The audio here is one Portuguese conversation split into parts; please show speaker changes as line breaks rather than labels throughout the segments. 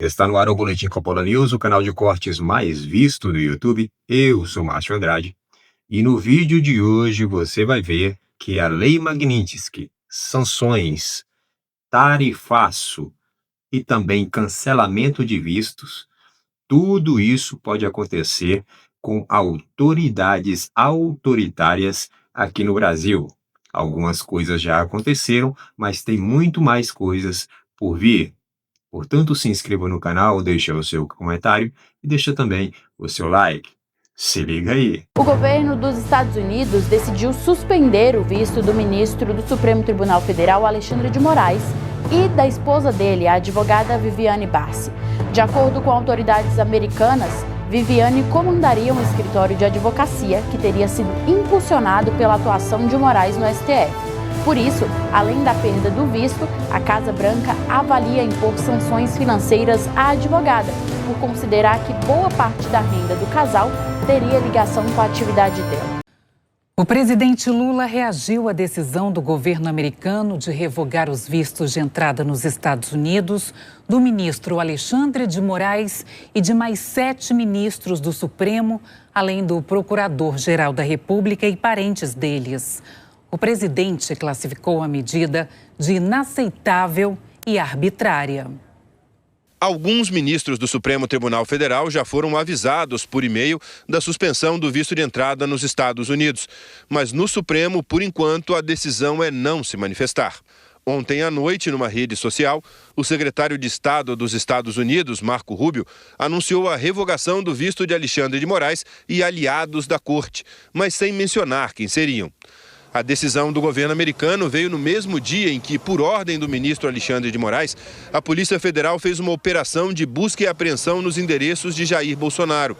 Está no ar o Boletim Coppola News, o canal de cortes mais visto do YouTube. Eu sou Márcio Andrade e no vídeo de hoje você vai ver que a Lei Magnitsky, sanções, tarifaço e também cancelamento de vistos, tudo isso pode acontecer com autoridades autoritárias aqui no Brasil. Algumas coisas já aconteceram, mas tem muito mais coisas por vir. Portanto, se inscreva no canal, deixa o seu comentário e deixa também o seu like. Se liga aí!
O governo dos Estados Unidos decidiu suspender o visto do ministro do Supremo Tribunal Federal, Alexandre de Moraes, e da esposa dele, a advogada Viviane Barsi. De acordo com autoridades americanas, Viviane comandaria um escritório de advocacia que teria sido impulsionado pela atuação de Moraes no STF. Por isso, além da perda do visto, a Casa Branca avalia impor sanções financeiras à advogada, por considerar que boa parte da renda do casal teria ligação com a atividade dela.
O presidente Lula reagiu à decisão do governo americano de revogar os vistos de entrada nos Estados Unidos do ministro Alexandre de Moraes e de mais 7 ministros do Supremo, além do procurador-geral da República e parentes deles. O presidente classificou a medida de inaceitável e arbitrária.
Alguns ministros do Supremo Tribunal Federal já foram avisados por e-mail da suspensão do visto de entrada nos Estados Unidos. Mas no Supremo, por enquanto, a decisão é não se manifestar. Ontem à noite, numa rede social, o secretário de Estado dos Estados Unidos, Marco Rubio, anunciou a revogação do visto de Alexandre de Moraes e aliados da corte, mas sem mencionar quem seriam. A decisão do governo americano veio no mesmo dia em que, por ordem do ministro Alexandre de Moraes, a Polícia Federal fez uma operação de busca e apreensão nos endereços de Jair Bolsonaro.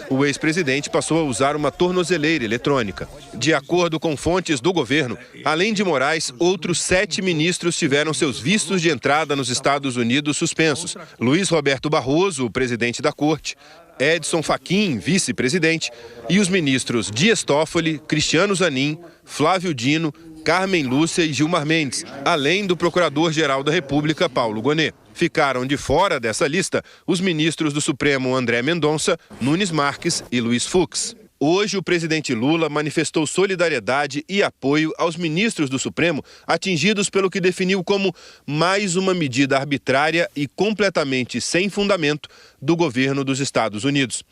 O ex-presidente passou a usar uma tornozeleira eletrônica. De acordo com fontes do governo, além de Moraes, outros 7 ministros tiveram seus vistos de entrada nos Estados Unidos suspensos. Luiz Roberto Barroso, o presidente da corte, Edson Fachin, vice-presidente, e os ministros Dias Toffoli, Cristiano Zanin, Flávio Dino, Carmen Lúcia e Gilmar Mendes, além do procurador-geral da República, Paulo Gonet. Ficaram de fora dessa lista os ministros do Supremo André Mendonça, Nunes Marques e Luiz Fux. Hoje, o presidente Lula manifestou solidariedade e apoio aos ministros do Supremo atingidos pelo que definiu como mais uma medida arbitrária e completamente sem fundamento do governo dos Estados Unidos.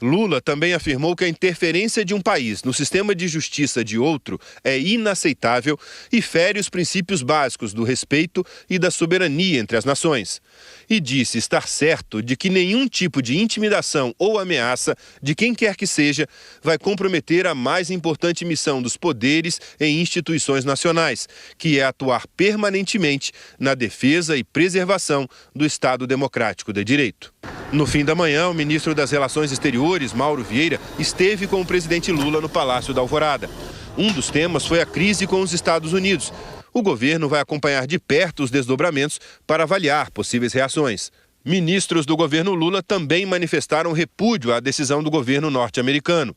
Lula também afirmou que a interferência de um país no sistema de justiça de outro é inaceitável e fere os princípios básicos do respeito e da soberania entre as nações. E disse estar certo de que nenhum tipo de intimidação ou ameaça de quem quer que seja vai comprometer a mais importante missão dos poderes e instituições nacionais, que é atuar permanentemente na defesa e preservação do Estado Democrático de Direito. No fim da manhã, o ministro das Relações Exteriores, Mauro Vieira, esteve com o presidente Lula no Palácio da Alvorada. Um dos temas foi a crise com os Estados Unidos. O governo vai acompanhar de perto os desdobramentos para avaliar possíveis reações. Ministros do governo Lula também manifestaram repúdio à decisão do governo norte-americano.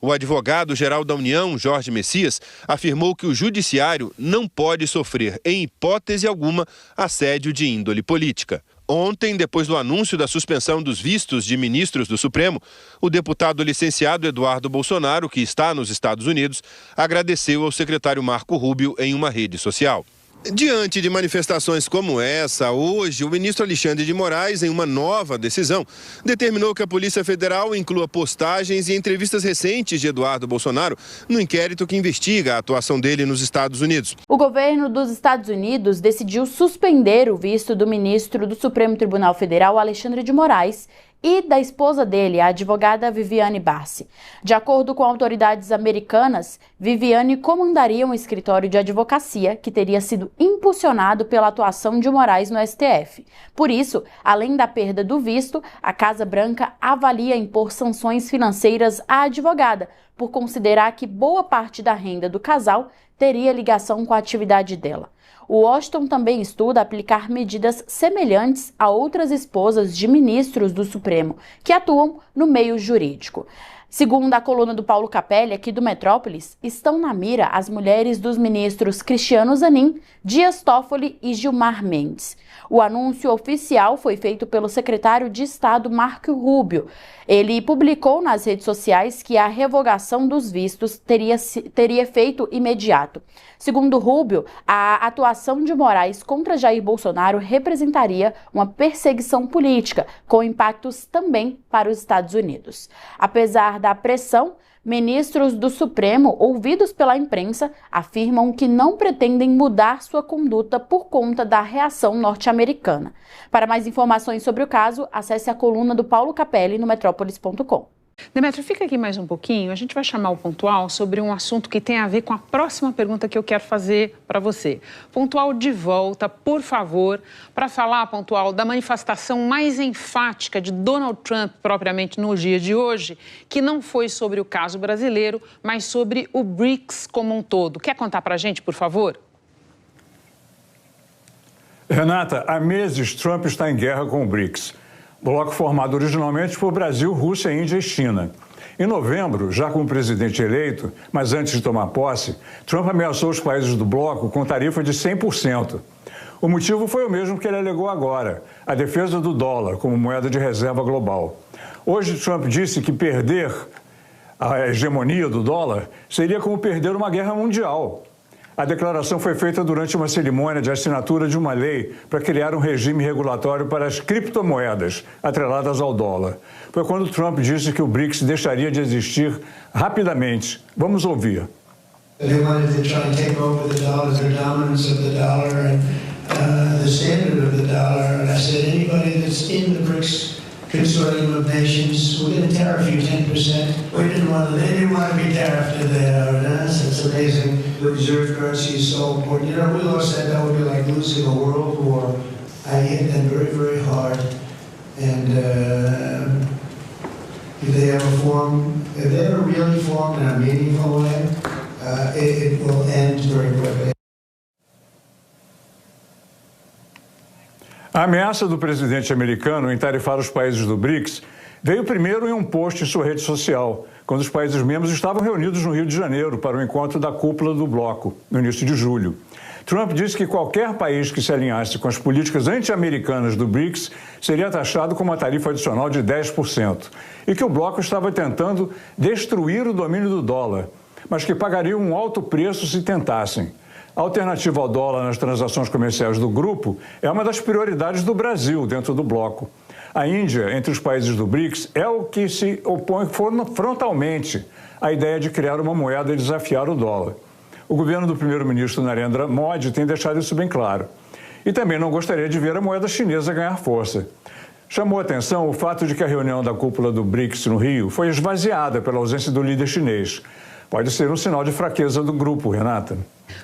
O advogado-geral da União, Jorge Messias, afirmou que o judiciário não pode sofrer, em hipótese alguma, assédio de índole política. Ontem, depois do anúncio da suspensão dos vistos de ministros do Supremo, o deputado licenciado Eduardo Bolsonaro, que está nos Estados Unidos, agradeceu ao secretário Marco Rubio em uma rede social. Diante de manifestações como essa, hoje o ministro Alexandre de Moraes, em uma nova decisão, determinou que a Polícia Federal inclua postagens e entrevistas recentes de Eduardo Bolsonaro no inquérito que investiga a atuação dele nos Estados Unidos.
O governo dos Estados Unidos decidiu suspender o visto do ministro do Supremo Tribunal Federal, Alexandre de Moraes, e da esposa dele, a advogada Viviane Barsi. De acordo com autoridades americanas, Viviane comandaria um escritório de advocacia que teria sido impulsionado pela atuação de Moraes no STF. Por isso, além da perda do visto, a Casa Branca avalia impor sanções financeiras à advogada, por considerar que boa parte da renda do casal teria ligação com a atividade dela. O Washington também estuda aplicar medidas semelhantes a outras esposas de ministros do Supremo que atuam no meio jurídico. Segundo a coluna do Paulo Capelli, aqui do Metrópolis, estão na mira as mulheres dos ministros Cristiano Zanin, Dias Toffoli e Gilmar Mendes. O anúncio oficial foi feito pelo secretário de Estado Marco Rubio. Ele publicou nas redes sociais que a revogação dos vistos teria efeito imediato. Segundo Rubio, a atuação de Moraes contra Jair Bolsonaro representaria uma perseguição política, com impactos também para os Estados Unidos. Apesar da pressão, ministros do Supremo, ouvidos pela imprensa, afirmam que não pretendem mudar sua conduta por conta da reação norte-americana. Para mais informações sobre o caso, acesse a coluna do Paulo Capelli no metrópolis.com.
Demétrio, fica aqui mais um pouquinho. A gente vai chamar o Pontual sobre um assunto que tem a ver com a próxima pergunta que eu quero fazer para você. Pontual, de volta, por favor, para falar, Pontual, da manifestação mais enfática de Donald Trump, propriamente no dia de hoje, que não foi sobre o caso brasileiro, mas sobre o BRICS como um todo. Quer contar para a gente, por favor?
Renata, há meses Trump está em guerra com o BRICS. Bloco formado originalmente por Brasil, Rússia, Índia e China. Em novembro, já como presidente eleito, mas antes de tomar posse, Trump ameaçou os países do bloco com tarifa de 100%. O motivo foi o mesmo que ele alegou agora, a defesa do dólar como moeda de reserva global. Hoje, Trump disse que perder a hegemonia do dólar seria como perder uma guerra mundial. A declaração foi feita durante uma cerimônia de assinatura de uma lei para criar um regime regulatório para as criptomoedas atreladas ao dólar. Foi quando Trump disse que o BRICS deixaria de existir rapidamente. Vamos ouvir.
They wanted to try and take over the dollar, the dominance of the dollar and the standard of the dollar. And I said, anybody that's in the BRICS consortium of nations, we're going to tariff you 10%. They didn't want to be tariffed to there. It's amazing. The reserve currency is so important. You know, we lost that would be like losing a world war. I hit them very, very hard. And if they ever really form in a meaningful way, it will end very quickly.
A ameaça do presidente americano em tarifar os países do BRICS veio primeiro em um post em sua rede social, quando os países membros estavam reunidos no Rio de Janeiro para o encontro da cúpula do bloco, no início de julho. Trump disse que qualquer país que se alinhasse com as políticas anti-americanas do BRICS seria taxado com uma tarifa adicional de 10%, e que o bloco estava tentando destruir o domínio do dólar, mas que pagariam um alto preço se tentassem. A alternativa ao dólar nas transações comerciais do grupo é uma das prioridades do Brasil dentro do bloco. A Índia, entre os países do BRICS, é o que se opõe frontalmente à ideia de criar uma moeda e desafiar o dólar. O governo do primeiro-ministro Narendra Modi tem deixado isso bem claro. E também não gostaria de ver a moeda chinesa ganhar força. Chamou a atenção o fato de que a reunião da cúpula do BRICS no Rio foi esvaziada pela ausência do líder chinês. Pode ser um sinal de fraqueza do grupo, Renata.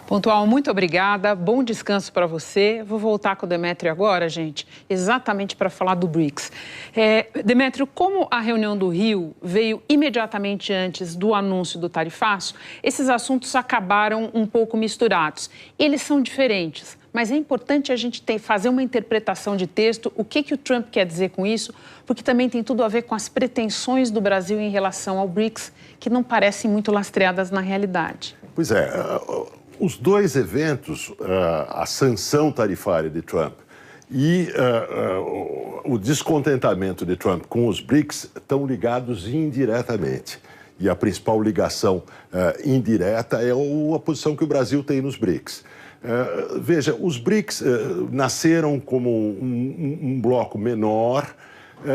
Pontual, muito obrigada. Bom descanso para você. Vou voltar com o Demétrio agora, gente, exatamente para falar do BRICS. Demétrio, como a reunião do Rio veio imediatamente antes do anúncio do tarifaço, esses assuntos acabaram um pouco misturados. Eles são diferentes, mas é importante a gente fazer uma interpretação de texto, o que o Trump quer dizer com isso, porque também tem tudo a ver com as pretensões do Brasil em relação ao BRICS, que não parecem muito lastreadas na realidade.
Pois é, os dois eventos, a sanção tarifária de Trump e o descontentamento de Trump com os BRICS estão ligados indiretamente. E a principal ligação indireta é a posição que o Brasil tem nos BRICS. Veja, os BRICS nasceram como um bloco menor,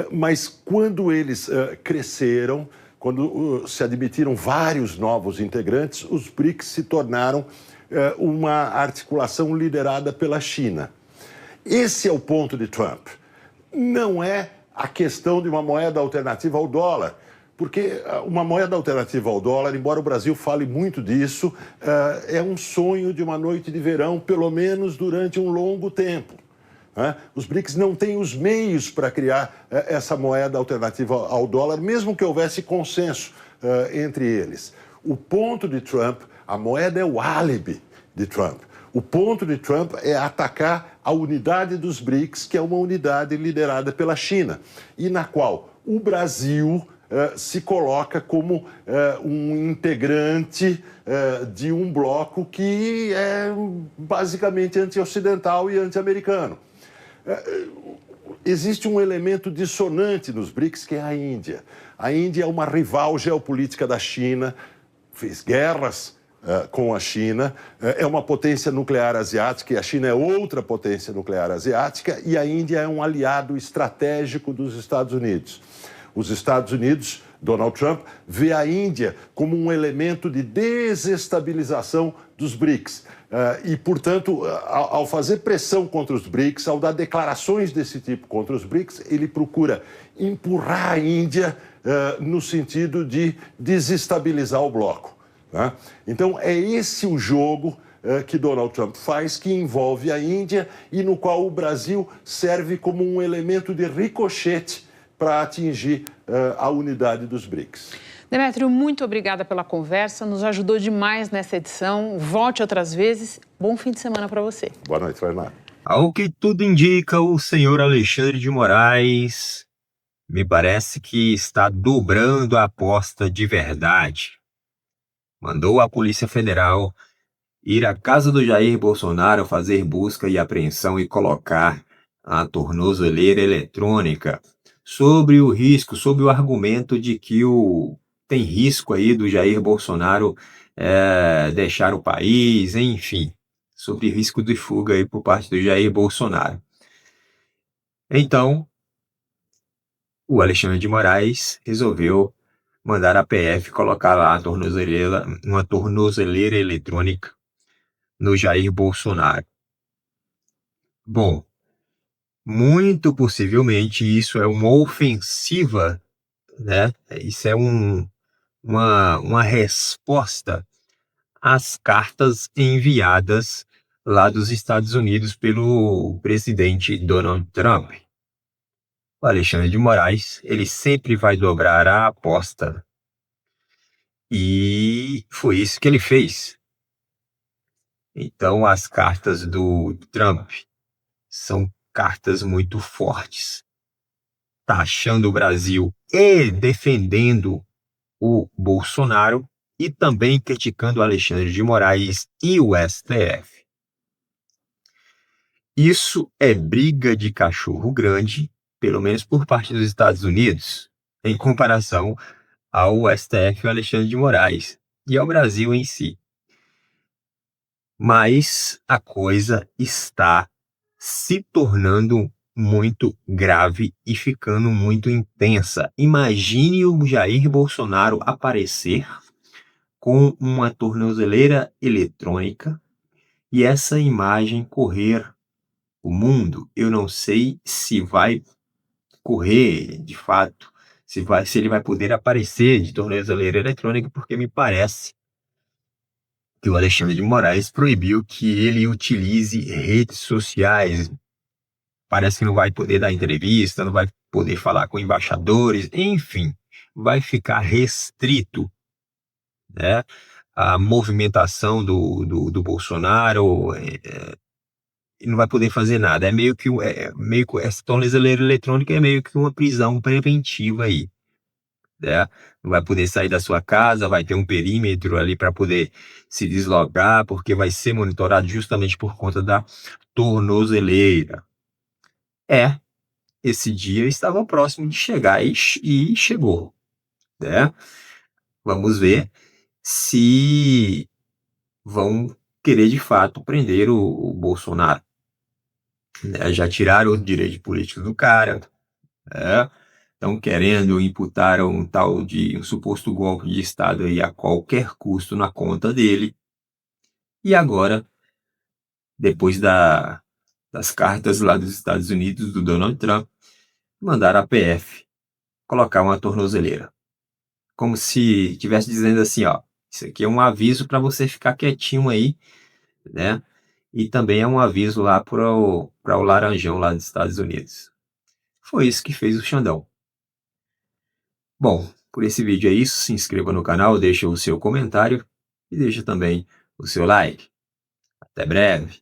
mas quando eles cresceram, quando se admitiram vários novos integrantes, os BRICS se tornaram uma articulação liderada pela China. Esse é o ponto de Trump. Não é a questão de uma moeda alternativa ao dólar, porque uma moeda alternativa ao dólar, embora o Brasil fale muito disso, é um sonho de uma noite de verão, pelo menos durante um longo tempo. Os BRICS não têm os meios para criar essa moeda alternativa ao dólar, mesmo que houvesse consenso entre eles. O ponto de Trump, a moeda é o álibi de Trump. O ponto de Trump é atacar a unidade dos BRICS, que é uma unidade liderada pela China, e na qual o Brasil se coloca como um integrante de um bloco que é basicamente anti-ocidental e anti-americano. Existe um elemento dissonante nos BRICS, que é a Índia. A Índia é uma rival geopolítica da China, fez guerras com a China, é uma potência nuclear asiática, e a China é outra potência nuclear asiática, e a Índia é um aliado estratégico dos Estados Unidos. Os Estados Unidos, Donald Trump, vê a Índia como um elemento de desestabilização dos BRICS. E, portanto, ao fazer pressão contra os BRICS, ao dar declarações desse tipo contra os BRICS, ele procura empurrar a Índia no sentido de desestabilizar o bloco. Tá? Então, é esse o jogo que Donald Trump faz, que envolve a Índia e no qual o Brasil serve como um elemento de ricochete para atingir a unidade dos BRICS.
Demétrio, muito obrigada pela conversa, nos ajudou demais nessa edição. Volte outras vezes. Bom fim de semana para você.
Boa noite, Fernando.
Ao que tudo indica, o senhor Alexandre de Moraes me parece que está dobrando a aposta de verdade. Mandou a Polícia Federal ir à casa do Jair Bolsonaro fazer busca e apreensão e colocar a tornozeleira eletrônica sobre o risco, sob o argumento de que tem risco aí do Jair Bolsonaro deixar o país, enfim, sobre risco de fuga aí por parte do Jair Bolsonaro. Então, o Alexandre de Moraes resolveu mandar a PF colocar lá uma tornozeleira eletrônica no Jair Bolsonaro. Bom, muito possivelmente isso é uma ofensiva, né? Isso é uma resposta às cartas enviadas lá dos Estados Unidos pelo presidente Donald Trump. O Alexandre de Moraes, ele sempre vai dobrar a aposta. E foi isso que ele fez. Então, as cartas do Trump são cartas muito fortes, taxando o Brasil e defendendo o Bolsonaro e também criticando o Alexandre de Moraes e o STF. Isso é briga de cachorro grande, pelo menos por parte dos Estados Unidos, em comparação ao STF e ao Alexandre de Moraes e ao Brasil em si. Mas a coisa está se tornando muito grave e ficando muito intensa. Imagine o Jair Bolsonaro aparecer com uma tornozeleira eletrônica e essa imagem correr o mundo. Eu não sei se vai correr de fato, se ele vai poder aparecer de tornozeleira eletrônica, porque me parece que o Alexandre de Moraes proibiu que ele utilize redes sociais. Parece que não vai poder dar entrevista, não vai poder falar com embaixadores, enfim, vai ficar restrito, né? A movimentação do Bolsonaro, não vai poder fazer nada. Essa tornozeleira eletrônica é meio que uma prisão preventiva aí, né? Não vai poder sair da sua casa, vai ter um perímetro ali para poder se deslocar, porque vai ser monitorado justamente por conta da tornozeleira. Esse dia estava próximo de chegar e chegou, né? Vamos ver se vão querer de fato prender o Bolsonaro, né? Já tiraram o direito político do cara, né? Estão querendo imputar um suposto golpe de Estado aí a qualquer custo na conta dele. E agora, depois das cartas lá dos Estados Unidos, do Donald Trump, mandaram a PF colocar uma tornozeleira. Como se estivesse dizendo assim, ó, isso aqui é um aviso para você ficar quietinho aí, né? E também é um aviso lá para o Laranjão lá dos Estados Unidos. Foi isso que fez o Xandão. Bom, por esse vídeo é isso. Se inscreva no canal, deixa o seu comentário e deixa também o seu like. Até breve.